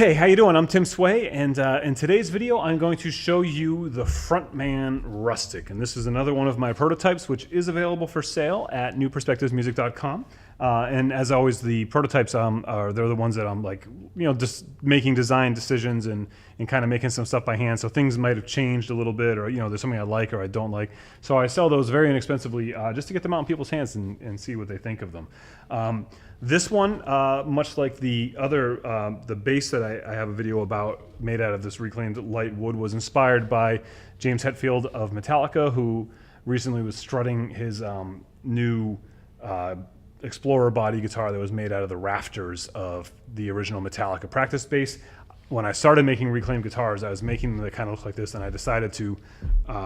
Hey, how you doing? I'm Tim Sway, and in today's video, I'm going to show you the Frontman Rustic, and this is another one of my prototypes, which is available for sale at newperspectivesmusic.com. And as always, the prototypes they're the ones that I'm like, just making design decisions and kind of making some stuff by hand. So things might have changed a little bit, or there's something I like or I don't like. So I sell those very inexpensively just to get them out in people's hands and see what they think of them. This one, much like the other, the bass that I have a video about made out of this reclaimed light wood, was inspired by James Hetfield of Metallica, who recently was strutting his new Explorer body guitar that was made out of the rafters of the original Metallica practice bass. When I started making reclaimed guitars, I was making them that kind of look like this, and I decided to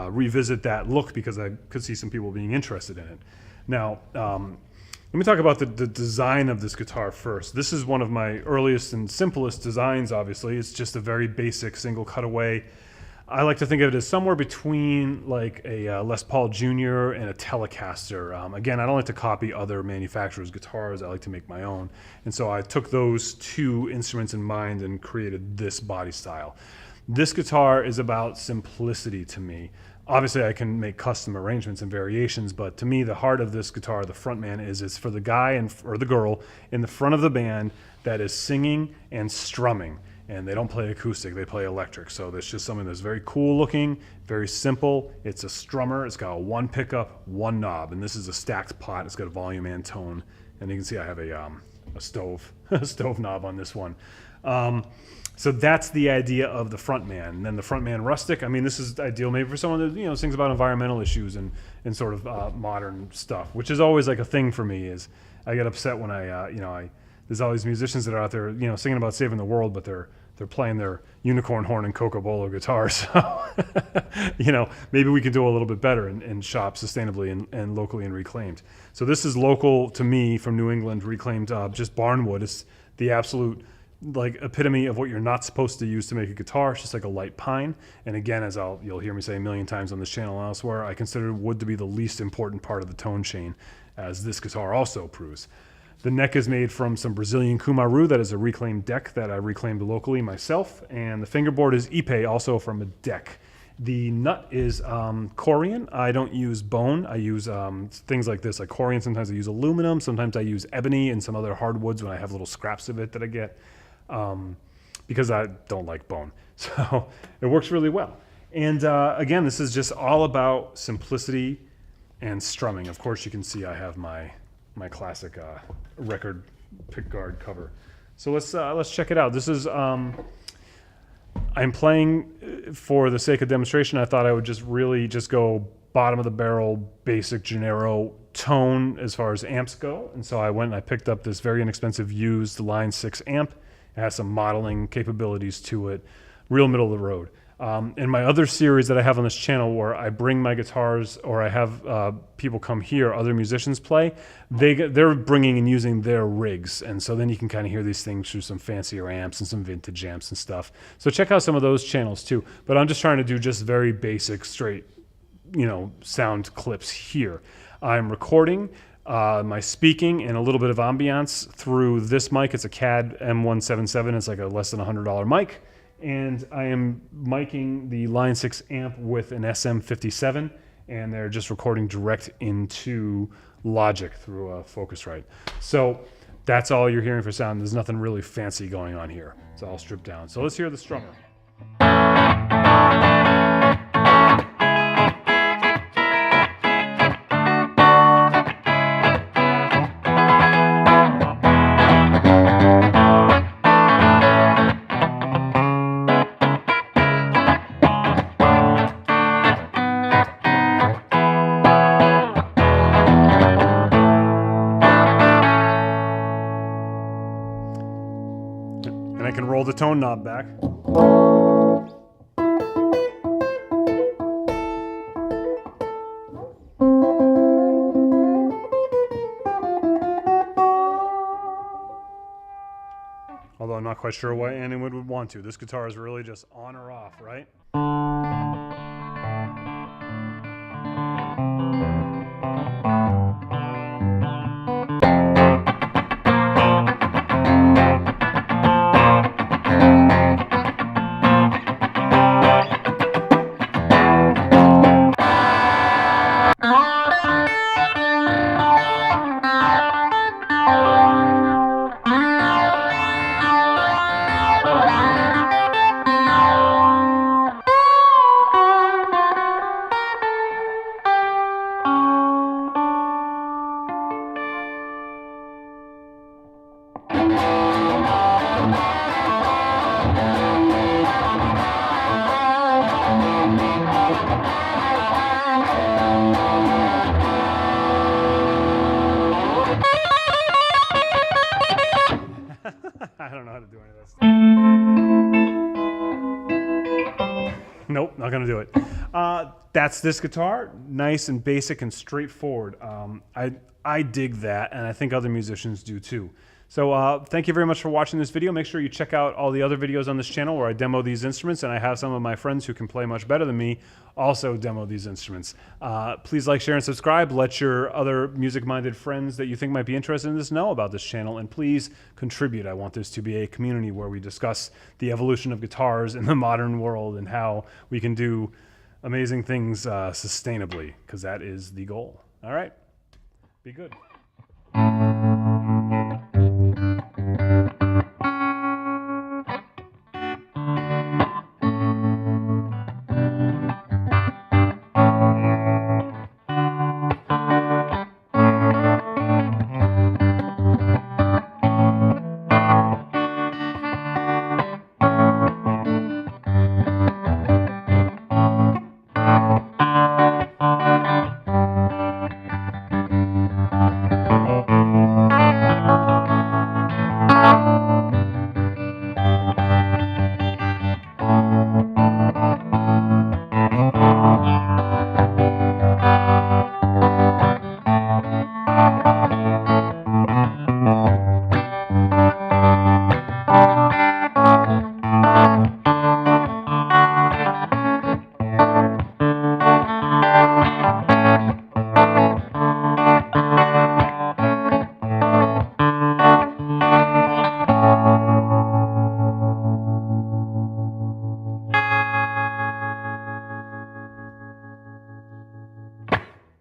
revisit that look because I could see some people being interested in it. Now, let me talk about the design of this guitar first. This is one of my earliest and simplest designs, obviously. It's just a very basic single cutaway. I like to think of it as somewhere between like a Les Paul Jr. and a Telecaster. Again, I don't like to copy other manufacturers' guitars. I like to make my own. And so I took those two instruments in mind and created this body style. This guitar is about simplicity to me. Obviously, I can make custom arrangements and variations, but to me, the heart of this guitar, the Frontman, is for the guy or the girl in the front of the band that is singing and strumming. And they don't play acoustic, they play electric. So there's just something that's very cool looking, very simple. It's a strummer, it's got one pickup, one knob, and this is a stacked pot. It's got a volume and tone. And you can see I have a stove knob on this one. So that's the idea of the Frontman. And then the Frontman Rustic, I mean, this is ideal maybe for someone that sings about environmental issues and sort of modern stuff, which is always like a thing for me. Is I get upset when there's all these musicians that are out there, singing about saving the world, but they're playing their unicorn horn and Coca-Cola guitars. So, maybe we can do a little bit better and shop sustainably and locally and reclaimed. So this is local to me from New England, reclaimed, just barnwood. It's the absolute like epitome of what you're not supposed to use to make a guitar. It's just like a light pine. And again, as you'll hear me say a million times on this channel and elsewhere, I consider wood to be the least important part of the tone chain, as this guitar also proves. The neck is made from some Brazilian Kumaru. That is a reclaimed deck that I reclaimed locally myself. And the fingerboard is Ipe, also from a deck. The nut is corian. I don't use bone. I use things like this, like corian. Sometimes I use aluminum. Sometimes I use ebony and some other hardwoods when I have little scraps of it that I get, because I don't like bone. So it works really well. And again, this is just all about simplicity and strumming. Of course, you can see I have my classic record pickguard cover. So let's check it out. This is I'm playing for the sake of demonstration. I thought I would just really go bottom of the barrel, basic Gennaro tone as far as amps go. And so I went and I picked up this very inexpensive used Line 6 amp. It has some modeling capabilities to it, real middle of the road. In my other series that I have on this channel, where I bring my guitars, or I have people come here, other musicians play, they're bringing and using their rigs, and so then you can kind of hear these things through some fancier amps and some vintage amps and stuff. So check out some of those channels too. But I'm just trying to do just very basic, straight, sound clips here. I'm recording my speaking and a little bit of ambiance through this mic. It's a CAD M177. It's like a less than $100 mic. And I am miking the Line 6 amp with an SM57, and they're just recording direct into Logic through a Focusrite. So that's all you're hearing for sound. There's nothing really fancy going on here. It's all stripped down. So let's hear the strummer. And I can roll the tone knob back. Although I'm not quite sure why anyone would want to. This guitar is really just on or off, right? it. That's this guitar, nice and basic and straightforward. I dig that, and I think other musicians do too. So thank you very much for watching this video. Make sure you check out all the other videos on this channel where I demo these instruments, and I have some of my friends who can play much better than me also demo these instruments. Please like, share, and subscribe. Let your other music-minded friends that you think might be interested in this know about this channel, and please contribute. I want this to be a community where we discuss the evolution of guitars in the modern world and how we can do amazing things sustainably, because that is the goal. All right, be good.